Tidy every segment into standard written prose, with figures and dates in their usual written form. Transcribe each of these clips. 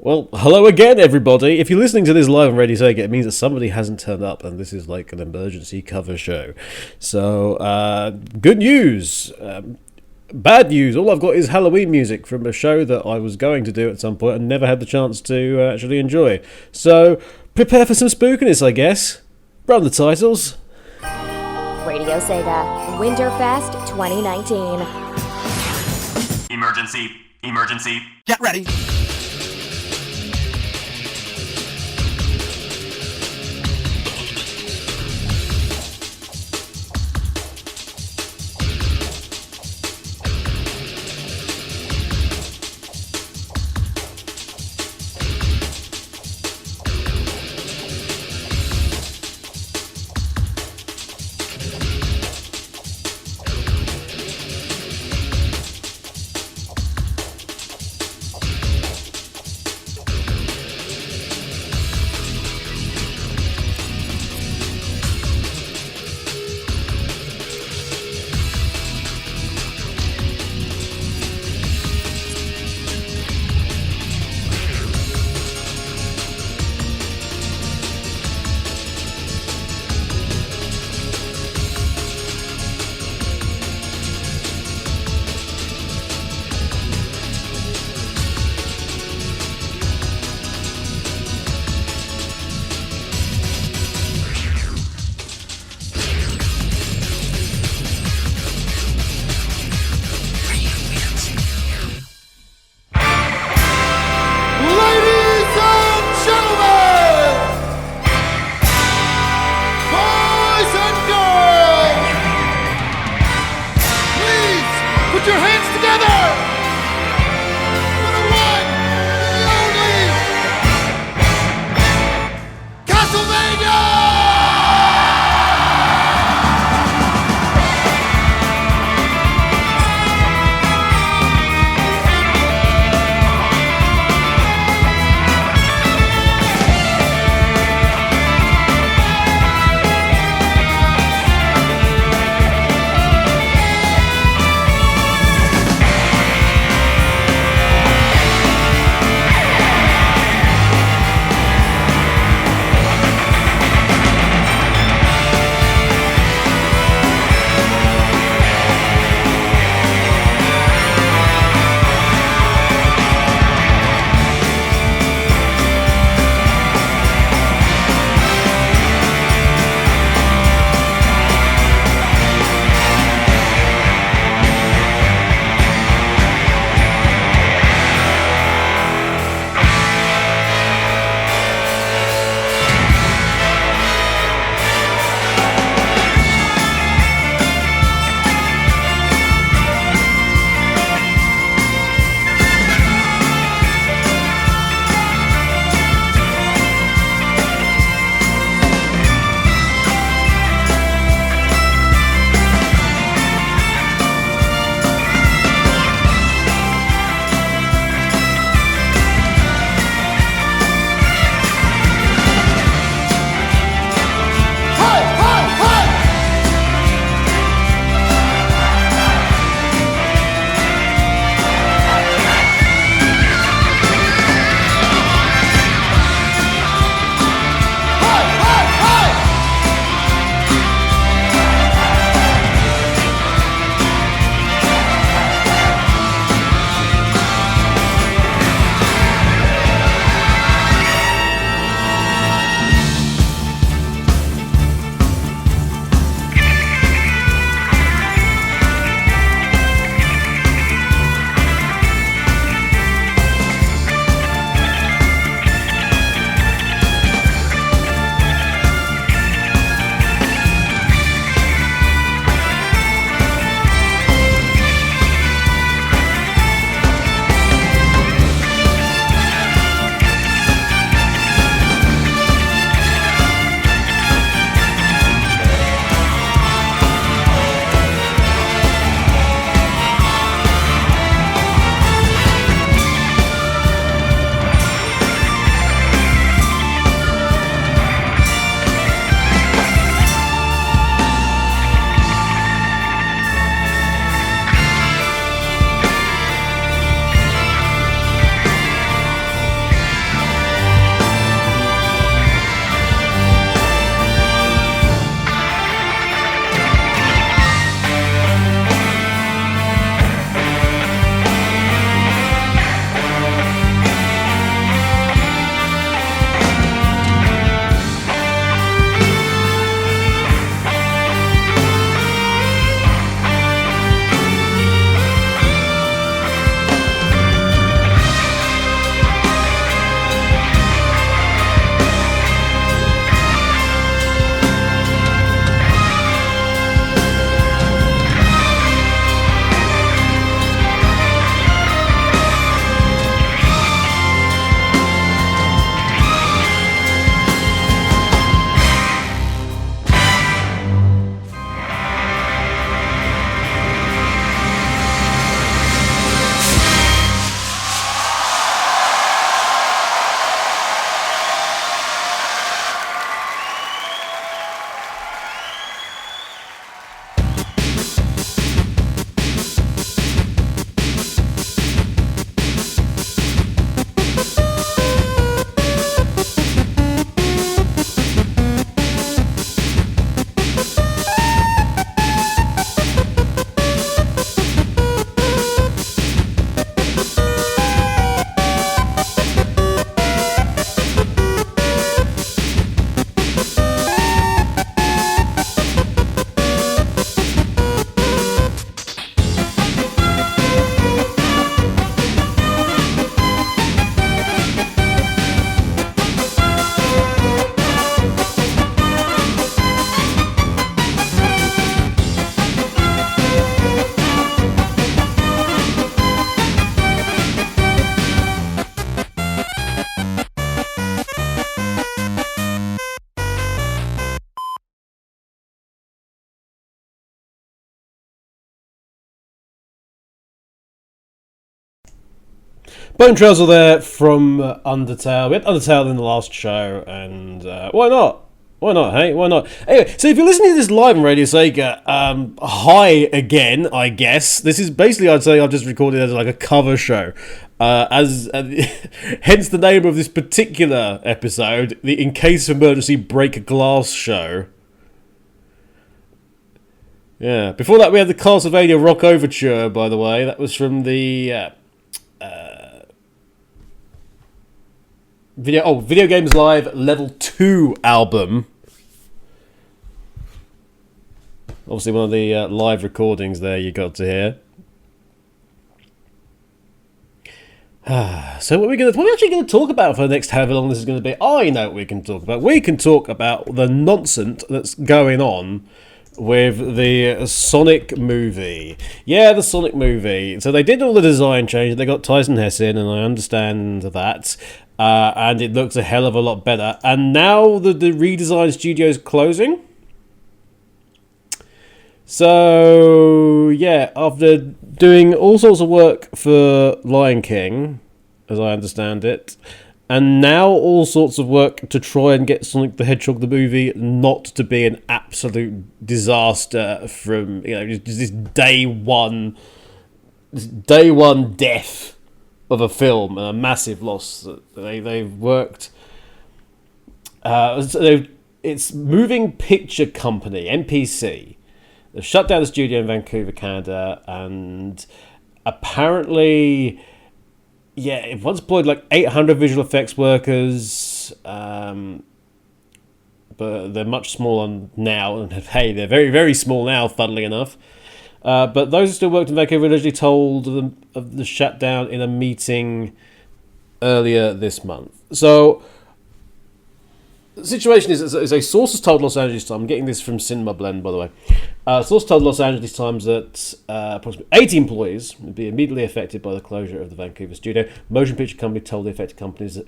Well, hello again, everybody. If you're listening to this live on Radio Sega, it means that somebody hasn't turned up, and this is like an emergency cover show. So, good news. Bad news. All I've got is Halloween music from a show that I was going to do at some point and never had the chance to actually enjoy. So, prepare for some spookiness, I guess. Run the titles. Radio Sega, Winterfest 2019. Emergency. Get ready. Bone Trails are there from Undertale. We had Undertale in the last show, and why not? Why not, hey? Why not? Anyway, so if you're listening to this live on Radio Sega, hi again, I guess. This is basically, I'd say, I've just recorded it as like a cover show. Hence the name of this particular episode, the In Case of Emergency Break a Glass show. Yeah, before that we had the Castlevania Rock Overture, by the way. That was from the Video Games Live Level 2 album. Obviously one of the live recordings there you got to hear. So what are we actually going to talk about for the next however long this is going to be? I know what we can talk about. We can talk about the nonsense that's going on with the Sonic movie. Yeah, the Sonic movie. So they did all the design change. They got Tyson Hesse in, and I understand that. And it looks a hell of a lot better. And now the redesigned studio is closing. So, yeah, after doing all sorts of work for Lion King, as I understand it, and now all sorts of work to try and get Sonic the Hedgehog the movie not to be an absolute disaster from, just this day one death of a film and a massive loss that they've worked. It's Moving Picture Company, MPC. They've shut down the studio in Vancouver, Canada, and apparently, it once employed like 800 visual effects workers, but they're much smaller now. And hey, they're very, very small now, funnily enough. But those who still worked in Vancouver originally told them of the shutdown in a meeting earlier this month. So the situation is a source has told Los Angeles Times. I'm getting this from Cinema Blend, by the way. Source told Los Angeles Times that approximately 80 employees would be immediately affected by the closure of the Vancouver studio. Motion Picture Company told the affected company's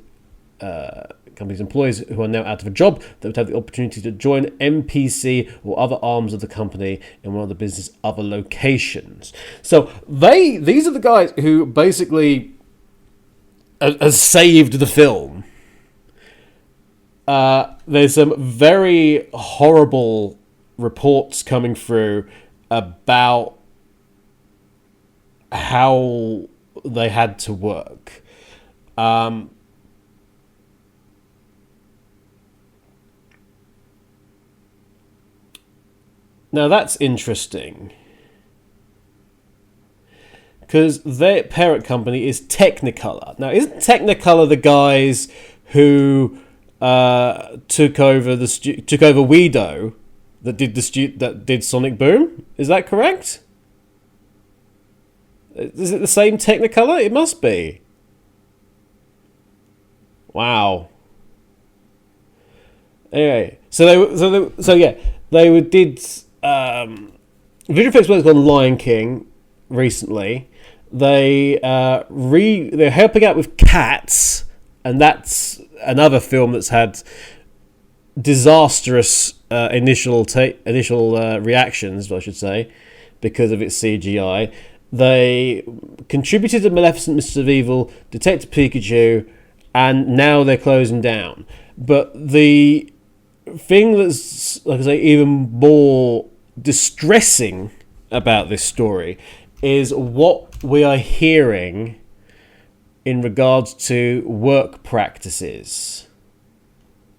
employees who are now out of a job that would have the opportunity to join MPC or other arms of the company in one of the business' other locations. So these are the guys who basically have saved the film. There's some very horrible reports coming through about how they had to work. Now that's interesting, because their parent company is Technicolor. Now, isn't Technicolor the guys who took over Weedo that did Sonic Boom? Is that correct? Is it the same Technicolor? It must be. Wow. Anyway, they did visual effects work on Lion King recently. They're helping out with Cats, and that's another film that's had disastrous initial reactions, I should say, because of its CGI. They contributed to Maleficent, Mr. of Evil, Detective Pikachu, and now they're closing down. But the thing that's, like I say, even more distressing about this story is what we are hearing in regards to work practices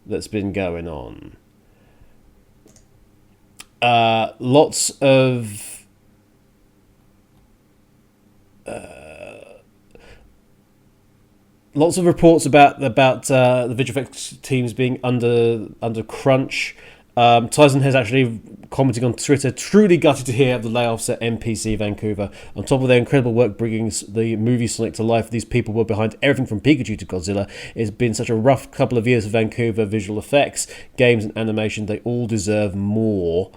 that's been going on. Lots of reports about the visual effects teams being under crunch. Tyson has actually commenting on Twitter, truly gutted to hear of the layoffs at MPC Vancouver. On top of their incredible work bringing the movie Sonic to life, these people were behind everything from Pikachu to Godzilla. It's been such a rough couple of years for Vancouver visual effects, games and animation. They all deserve more.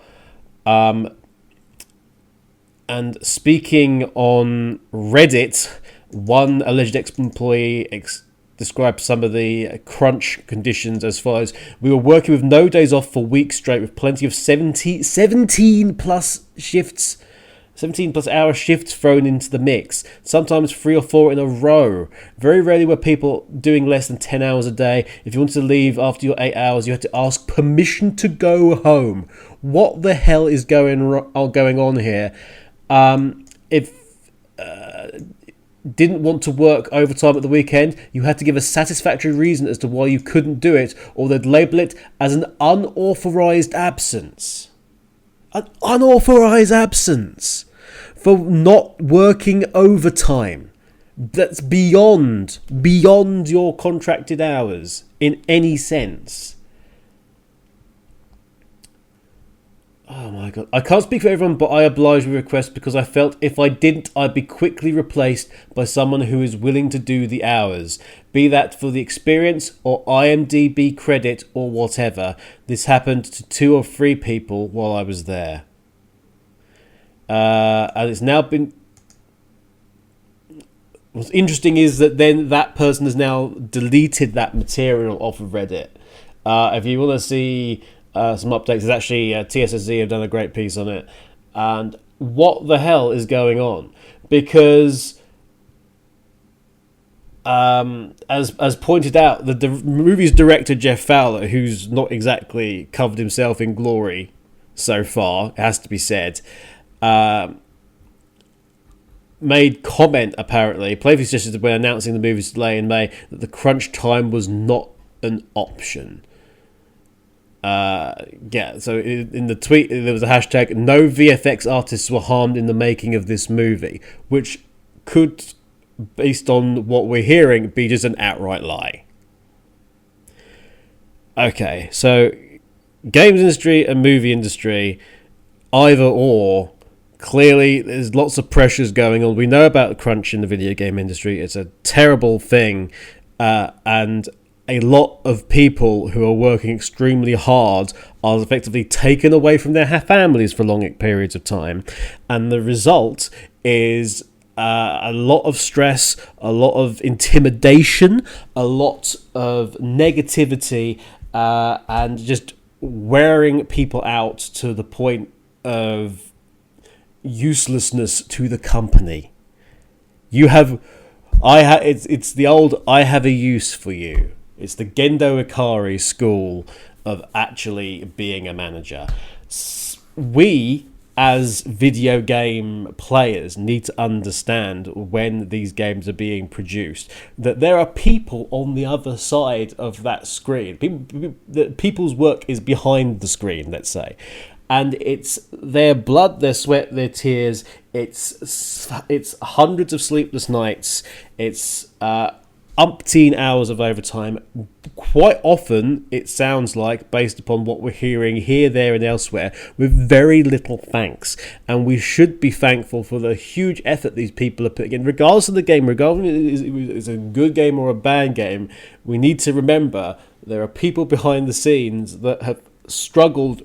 And speaking on Reddit, one alleged ex-employee described some of the crunch conditions as follows: "We were working with no days off for weeks straight with plenty of 17 plus shifts 17 plus hour shifts thrown into the mix, sometimes 3 or 4 in a row. Very rarely were people doing less than 10 hours a day. If you wanted to leave after your 8 hours, you had to ask permission to go home. What the hell is going on here? If didn't want to work overtime at the weekend, you had to give a satisfactory reason as to why you couldn't do it, or they'd label it as an unauthorized absence. An unauthorized absence for not working overtime. That's beyond your contracted hours in any sense. Oh my god. I can't speak for everyone, but I oblige with requests because I felt if I didn't, I'd be quickly replaced by someone who is willing to do the hours. Be that for the experience or IMDb credit or whatever. This happened to 2 or 3 people while I was there. And it's now been... What's interesting is that then that person has now deleted that material off of Reddit. If you want to see... some updates. There's actually TSSZ have done a great piece on it, and what the hell is going on? Because as pointed out, the movie's director Jeff Fowler, who's not exactly covered himself in glory so far, it has to be said, made comment apparently, playfully suggested when announcing the movie's delay in May that the crunch time was not an option. So in the tweet there was a hashtag "No VFX artists were harmed in the making of this movie," which could, based on what we're hearing, be just an outright lie. Okay, so games industry and movie industry, either or. Clearly, there's lots of pressures going on. We know about crunch in the video game industry. It's a terrible thing, and a lot of people who are working extremely hard are effectively taken away from their families for long periods of time. And the result is a lot of stress, a lot of intimidation, a lot of negativity, and just wearing people out to the point of uselessness to the company. It's the old "I have a use for you." It's the Gendo Ikari school of actually being a manager. We, as video game players, need to understand when these games are being produced that there are people on the other side of that screen. People's work is behind the screen, let's say. And it's their blood, their sweat, their tears. It's hundreds of sleepless nights. It's umpteen hours of overtime. Quite often, it sounds like, based upon what we're hearing here, there, and elsewhere, with very little thanks. And we should be thankful for the huge effort these people are putting in, regardless of the game, regardless if it's a good game or a bad game. We need to remember there are people behind the scenes that have struggled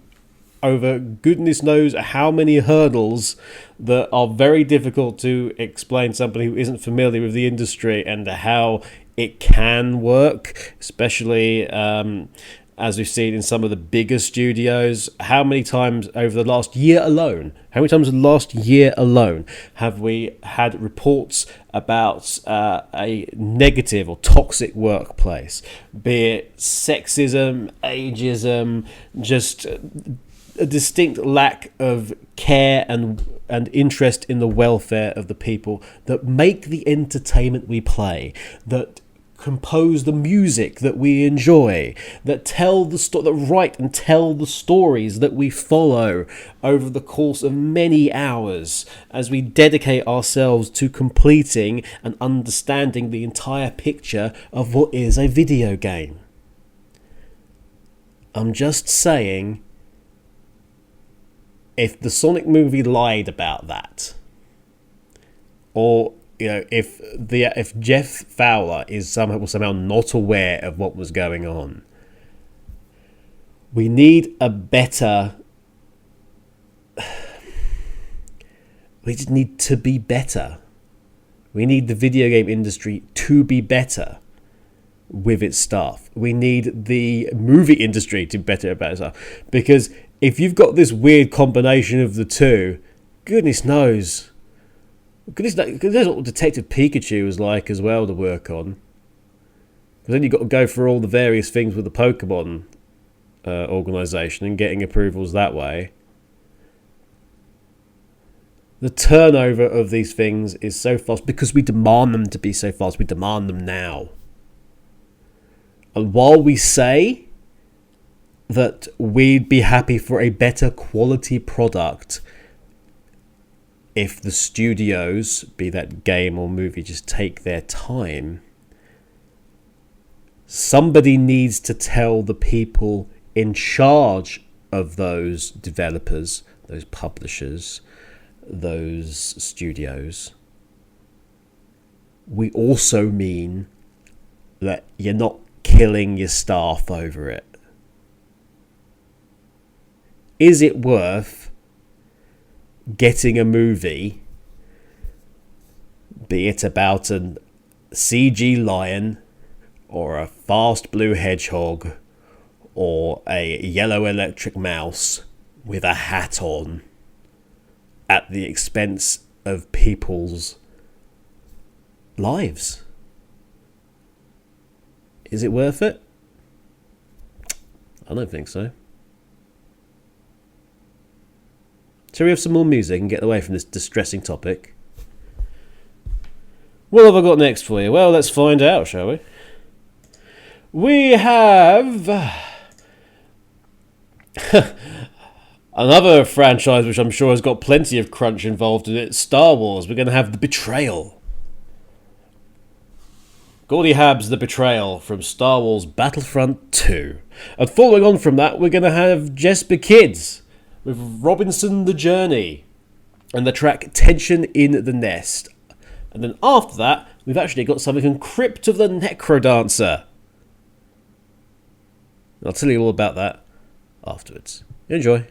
over goodness knows how many hurdles that are very difficult to explain to somebody who isn't familiar with the industry and how it can work, especially as we've seen in some of the bigger studios. How many times over the last year alone have we had reports about a negative or toxic workplace, be it sexism, ageism, just a distinct lack of care and interest in the welfare of the people that make the entertainment we play, that compose the music that we enjoy, that tell the that write and tell the stories that we follow over the course of many hours as we dedicate ourselves to completing and understanding the entire picture of what is a video game. I'm just saying, if the Sonic movie lied about that, or if Jeff Fowler is somehow not aware of what was going on, we need a better. We just need to be better. We need the video game industry to be better with its staff. We need the movie industry to be better about itself, because if you've got this weird combination of the two, goodness knows. Goodness knows what Detective Pikachu was like as well to work on. Because then you've got to go through all the various things with the Pokemon organisation and getting approvals that way. The turnover of these things is so fast because we demand them to be so fast. We demand them now. And while we say that we'd be happy for a better quality product if the studios, be that game or movie, just take their time, somebody needs to tell the people in charge of those developers, those publishers, those studios, we also mean that you're not killing your staff over it. Is it worth getting a movie, be it about a CG lion or a fast blue hedgehog or a yellow electric mouse with a hat on, at the expense of people's lives? Is it worth it? I don't think so. Shall we have some more music and get away from this distressing topic? What have I got next for you? Well, let's find out, shall we? We have another franchise which I'm sure has got plenty of crunch involved in it. Star Wars. We're going to have The Betrayal. Gordy Hab's The Betrayal from Star Wars Battlefront 2. And following on from that, we're going to have Jesper Kids with Robinson the Journey and the track Tension in the Nest. And then after that, we've actually got something from Crypt of the Necrodancer. I'll tell you all about that afterwards. Enjoy.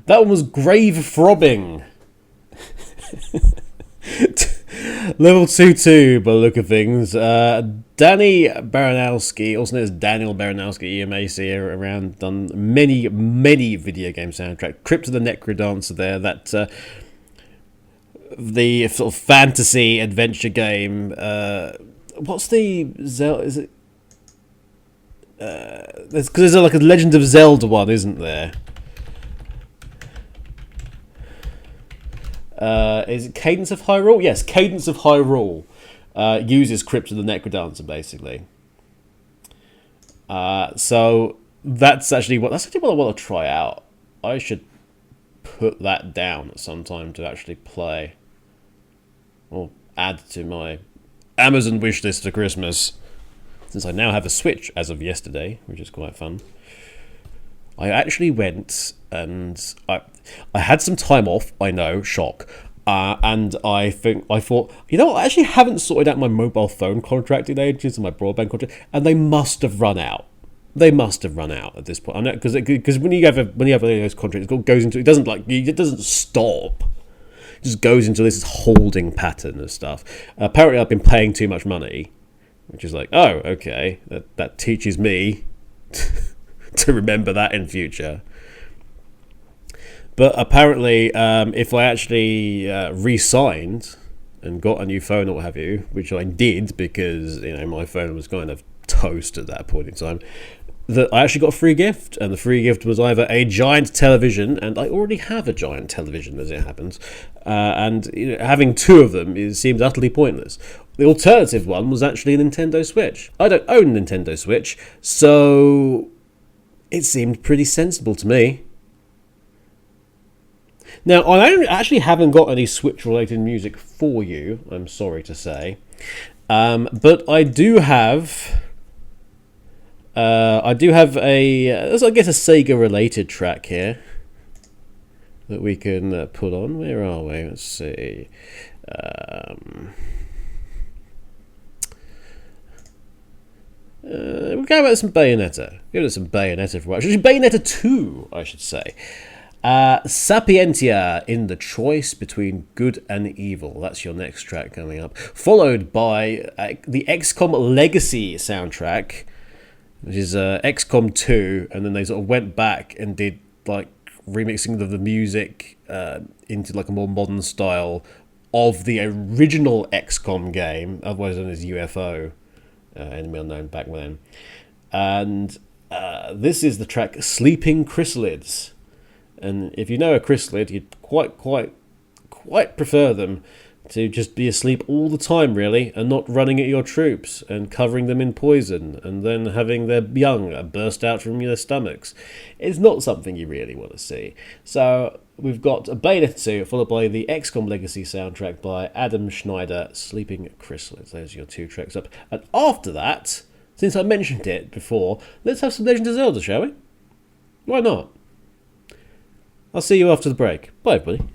That one was Grave Throbbing. Level 2-2 by the look of things. Danny Baranowski, also known as Daniel Baranowski, EMAC, around, done many video game soundtrack. Crypt of the Necrodancer there, that the sort of fantasy adventure game. What's the Zelda? Is it? Because there's like a Legend of Zelda one, isn't there? Is it Cadence of Hyrule? Yes, Cadence of Hyrule uses Crypt of the Necrodancer basically. So that's actually what I want to try out. I should put that down at some time to actually play, or add to my Amazon wishlist for Christmas, since I now have a Switch as of yesterday, which is quite fun. I actually went and I had some time off, I know, shock. And I thought, you know what, I actually haven't sorted out my mobile phone contract in ages, and my broadband contract, and they must have run out. They must have run out at this point. I know, because when you have one of those contracts, it goes into, it doesn't stop. It just goes into this holding pattern of stuff. Apparently, I've been paying too much money, which is like, oh, okay, that teaches me to remember that in future. But apparently, if I actually re-signed and got a new phone or what have you, which I did because my phone was kind of toast at that point in time, that I actually got a free gift, and the free gift was either a giant television, and I already have a giant television as it happens, and having two of them seems utterly pointless. The alternative one was actually a Nintendo Switch. I don't own a Nintendo Switch, so it seemed pretty sensible to me. Now, I actually haven't got any Switch-related music for you, I'm sorry to say, but I do have a, I guess, a Sega-related track here that we can put on. Where are we? Let's see. We'll go about some Bayonetta. Give us some Bayonetta for a while. Actually, Bayonetta 2, I should say. Sapientia in the choice between good and evil. That's your next track coming up. Followed by the XCOM Legacy soundtrack, which is XCOM 2, and then they sort of went back and did like remixing of the music into like a more modern style of the original XCOM game, otherwise known as UFO, Enemy Unknown back then. And this is the track Sleeping Chrysalids. And if you know a chrysalid, you'd quite prefer them to just be asleep all the time, really, and not running at your troops and covering them in poison and then having their young burst out from their stomachs. It's not something you really want to see. So we've got Bayonetta 2, followed by the XCOM Legacy soundtrack by Adam Schneider, Sleeping Chrysalids. Those are your two tracks up. And after that, since I mentioned it before, let's have some Legend of Zelda, shall we? Why not? I'll see you after the break. Bye, everybody.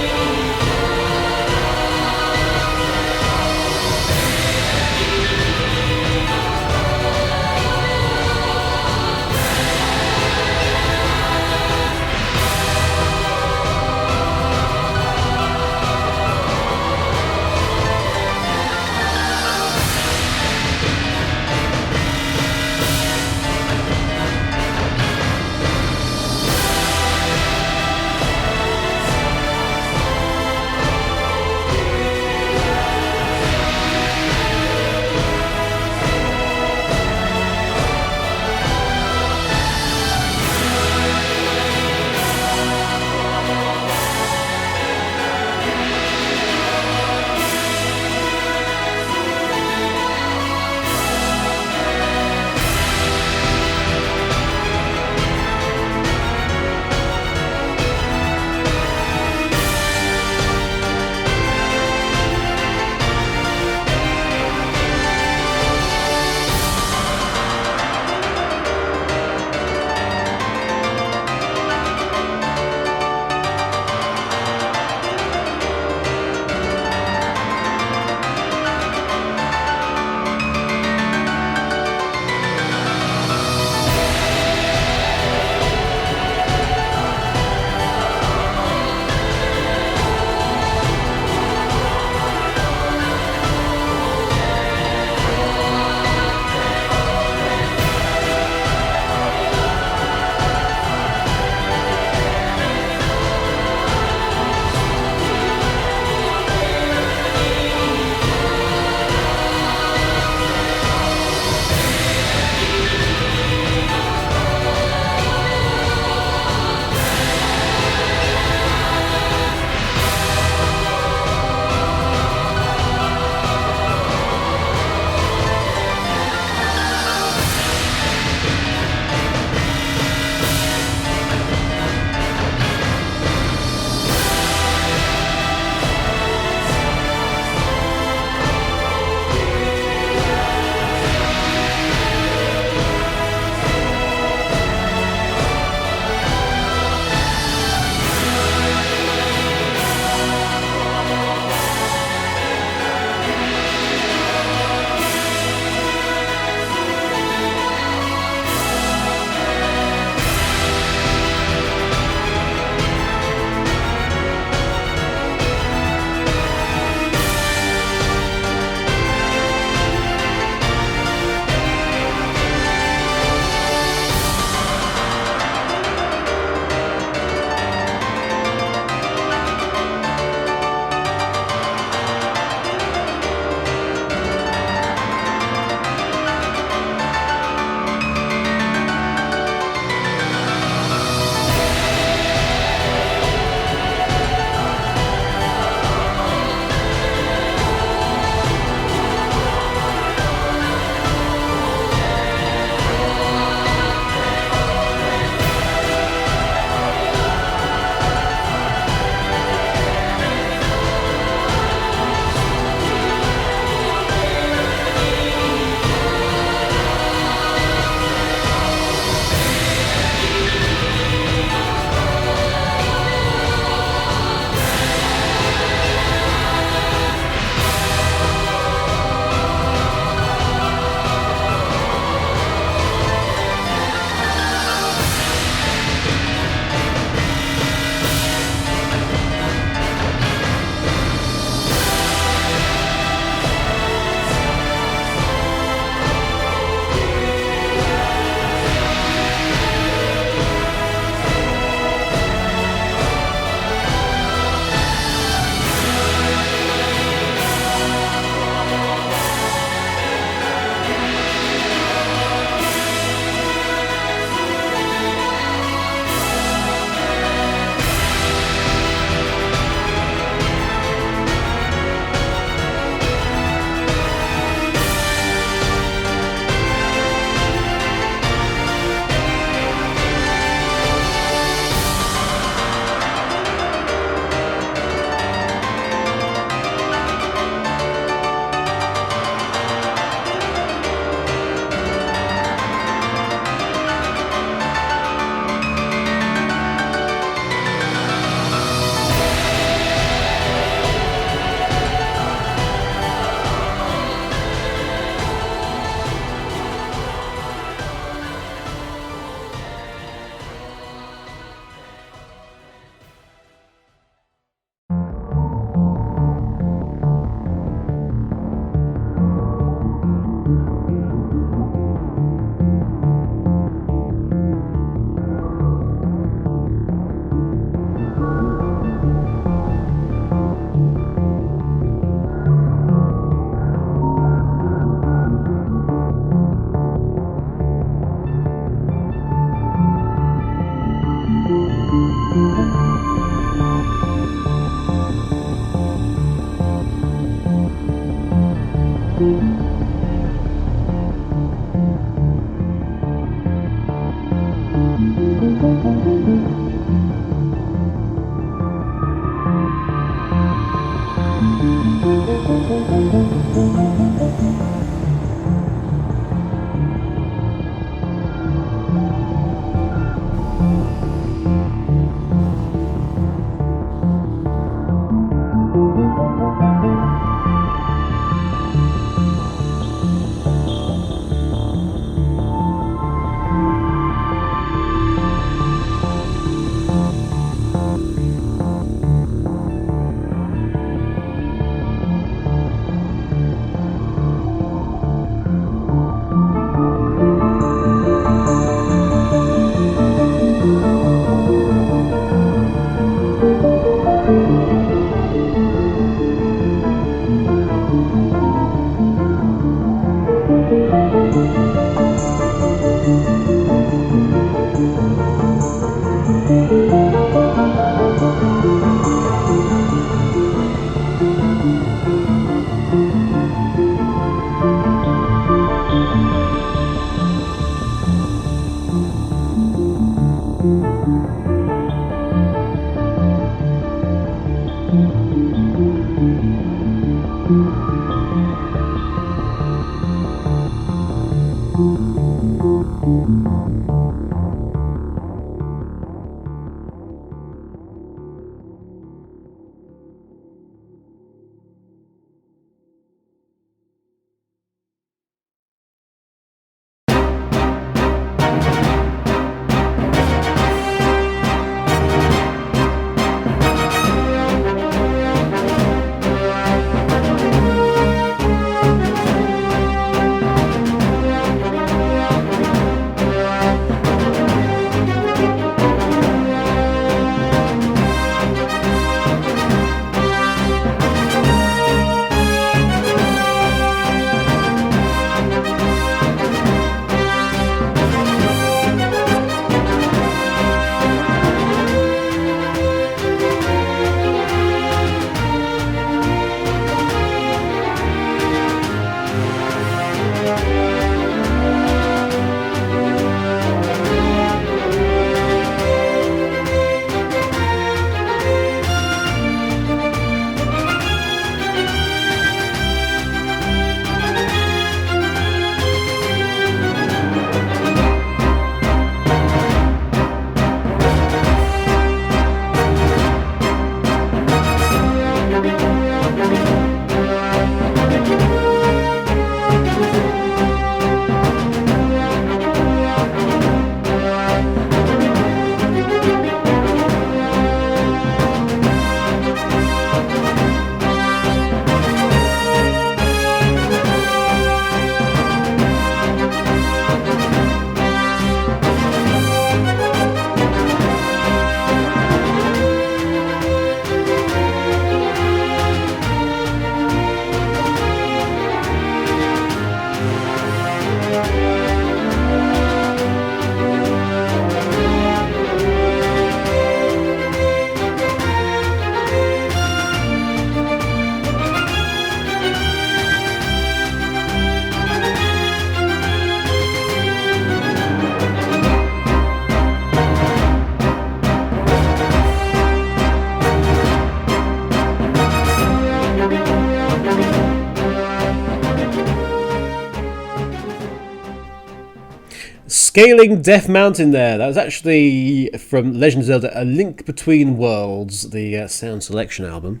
Scaling Death Mountain there. That was actually from Legend of Zelda, A Link Between Worlds, the sound selection album.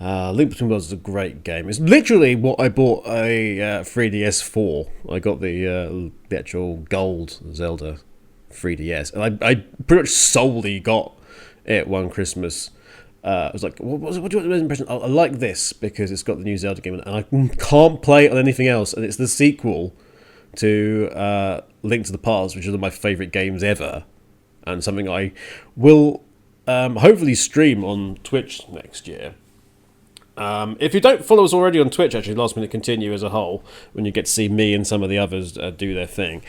Link Between Worlds is a great game. It's literally what I bought a 3DS for. I got the actual gold Zelda 3DS. And I pretty much solely got it one Christmas. I was like, what do you want the impression? I like this because it's got the new Zelda game and I can't play it on anything else. And it's the sequel to Link to the Past, which is one of my favourite games ever. And something I will hopefully stream on Twitch next year. If you don't follow us already on Twitch, actually, Last Minute Continue as a whole, when you get to see me and some of the others do their thing,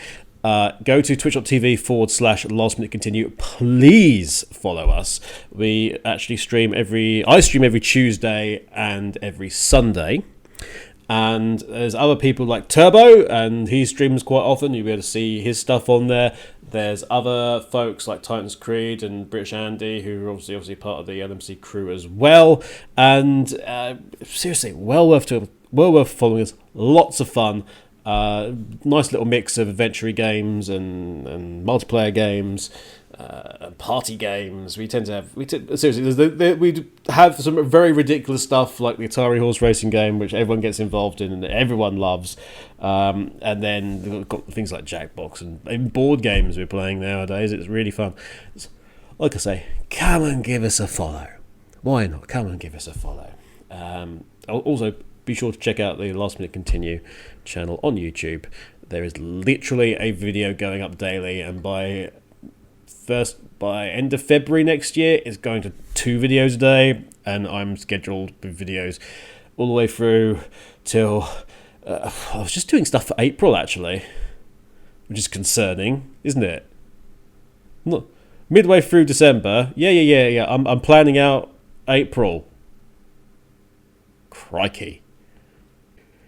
Go to twitch.tv/last minute continue. Please follow us. We actually I stream every Tuesday and every Sunday. And there's other people like Turbo, and he streams quite often. You'll be able to see his stuff on there. There's other folks like Titans Creed and British Andy, who are obviously part of the LMC crew as well. And seriously, well worth following us. Lots of fun. Nice little mix of adventure games and multiplayer games. Party games. We have some very ridiculous stuff like the Atari horse racing game, which everyone gets involved in and everyone loves. And then we've got things like Jackbox and even board games we're playing nowadays. It's really fun. Like I say, come and give us a follow. Why not? Come and give us a follow. Also, be sure to check out the Last Minute Continue channel on YouTube. There is literally a video going up daily, and by end of February next year, it's going to 2 videos a day, and I'm scheduled with videos all the way through till I was just doing stuff for April actually, which is concerning, isn't it? Not midway through December. Yeah. I'm planning out April. Crikey.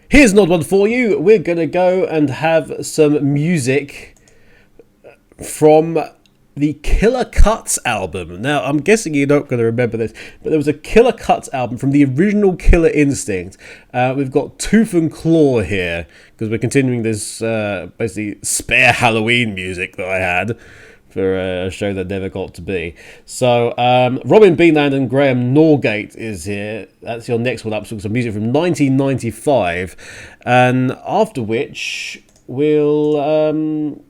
Here's an odd one for you. We're gonna go and have some music from the Killer Cuts album. Now, I'm guessing you're not going to remember this, but there was a Killer Cuts album from the original Killer Instinct. We've got Tooth and Claw here, because we're continuing this basically spare Halloween music that I had for a show that never got to be. So, Robin Beanland and Graham Norgate is here. That's your next one up, so some music from 1995. And after which, we'll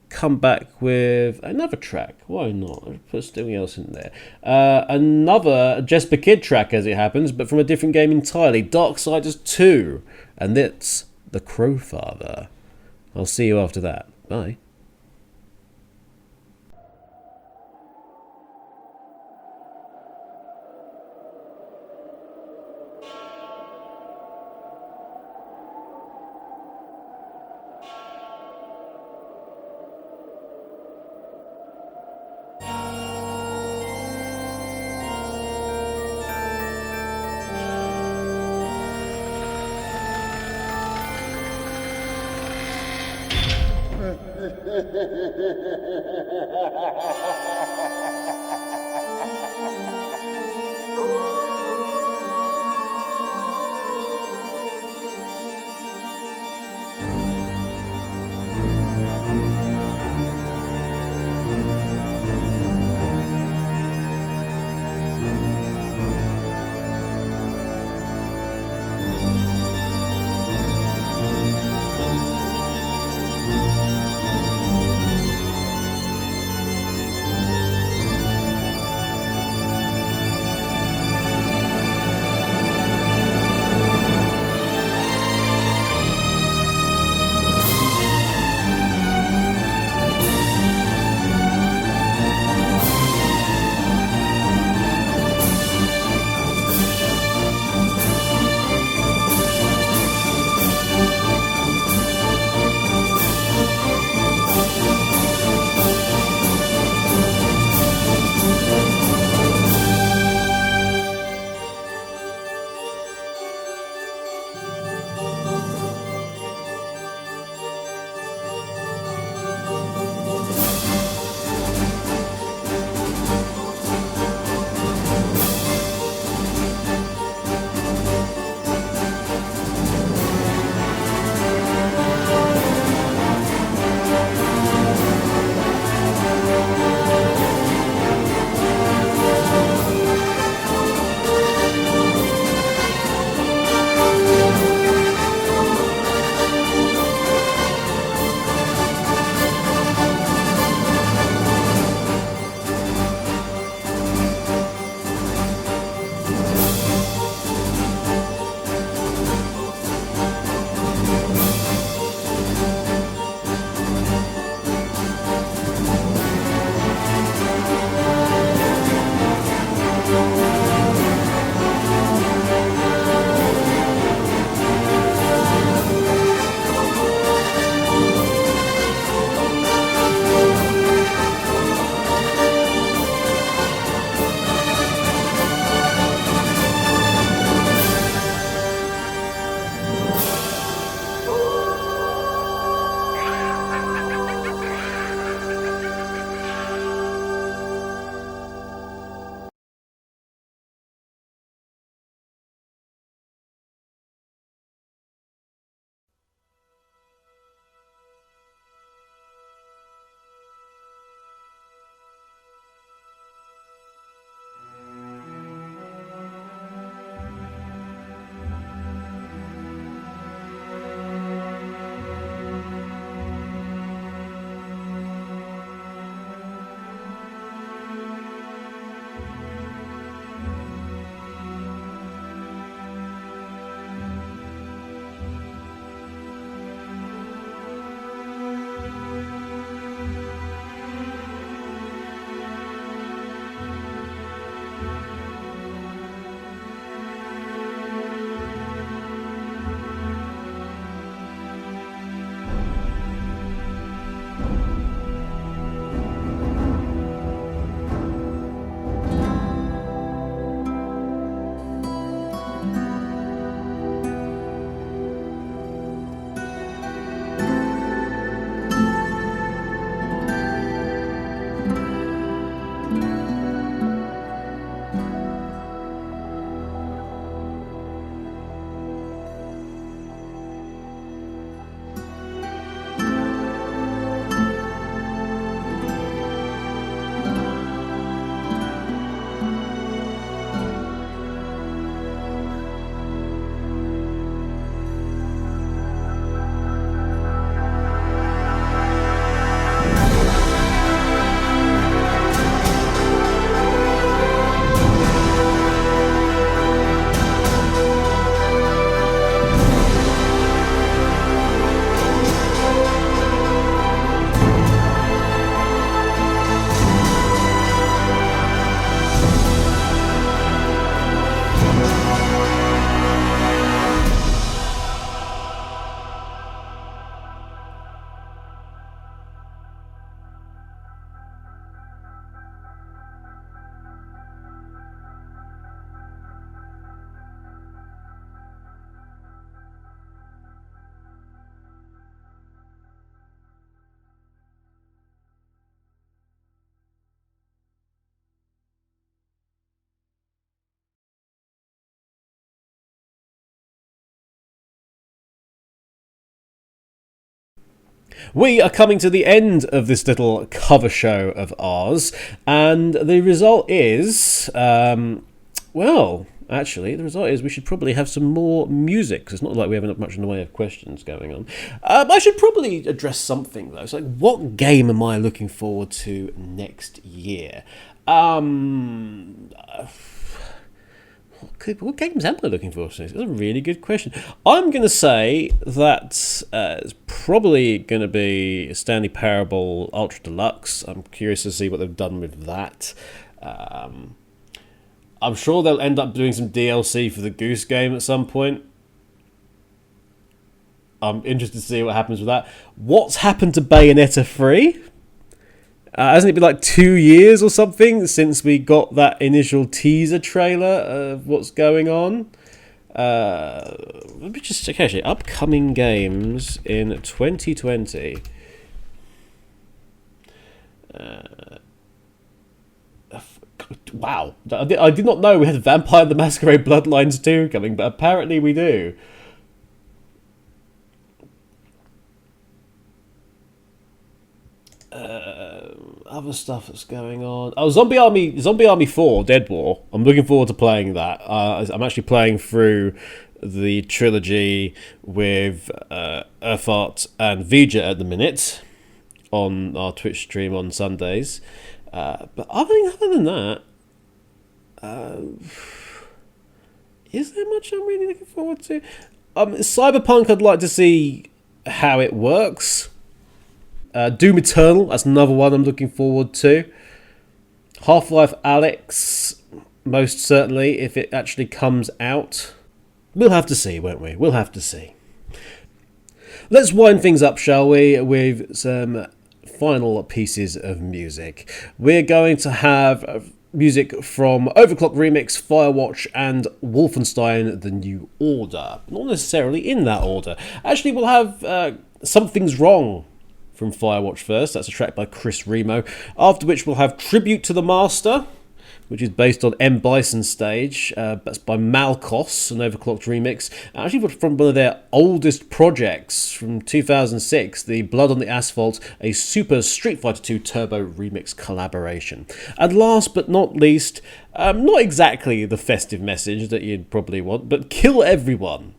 come back with another track. Why not? I'll put something else in there. Another Jesper Kid track, as it happens, but from a different game entirely. Darksiders 2. And it's The Crowfather. I'll see you after that. Bye. We are coming to the end of this little cover show of ours, and the result is, actually, the result is we should probably have some more music, because it's not like we have much in the way of questions going on. I should probably address something, though. It's like, what game am I looking forward to next year? What games am I looking forward to? That's a really good question. I'm going to say that it's probably going to be Stanley Parable Ultra Deluxe. I'm curious to see what they've done with that. I'm sure they'll end up doing some DLC for the Goose Game at some point. I'm interested to see what happens with that. What's happened to Bayonetta 3? Hasn't it been like 2 years or something since we got that initial teaser trailer of what's going on? Let me just check, actually. Upcoming games in 2020. Wow. I did not know we had Vampire the Masquerade Bloodlines 2 coming, but apparently we do. Other stuff that's going on. Oh, Zombie Army 4, Dead War. I'm looking forward to playing that. I'm actually playing through the trilogy with Earthart and Vija at the minute on our Twitch stream on Sundays. But other than that, is there much I'm really looking forward to? Cyberpunk, I'd like to see how it works. Doom Eternal, that's another one I'm looking forward to. Half-Life Alyx, most certainly, if it actually comes out. We'll have to see, won't we? We'll have to see. Let's wind things up, shall we, with some final pieces of music. We're going to have music from Overclock Remix, Firewatch, and Wolfenstein The New Order. Not necessarily in that order. Actually, we'll have Something's Wrong from Firewatch first. That's a track by Chris Remo. After which we'll have Tribute to the Master, which is based on M. Bison's stage. That's by Malkos, an Overclocked remix. Actually from one of their oldest projects from 2006, the Blood on the Asphalt, a Super Street Fighter 2 Turbo remix collaboration. And last but not least, not exactly the festive message that you'd probably want, but Kill Everyone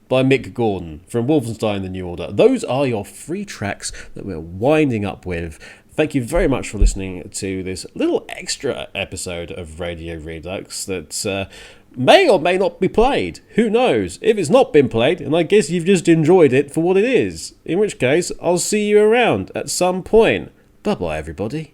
by Mick Gordon from Wolfenstein The New Order. Those are your 3 tracks that we're winding up with. Thank you very much for listening to this little extra episode of Radio Redux that may or may not be played. Who knows? If it's not been played, and I guess you've just enjoyed it for what it is. In which case, I'll see you around at some point. Bye-bye, everybody.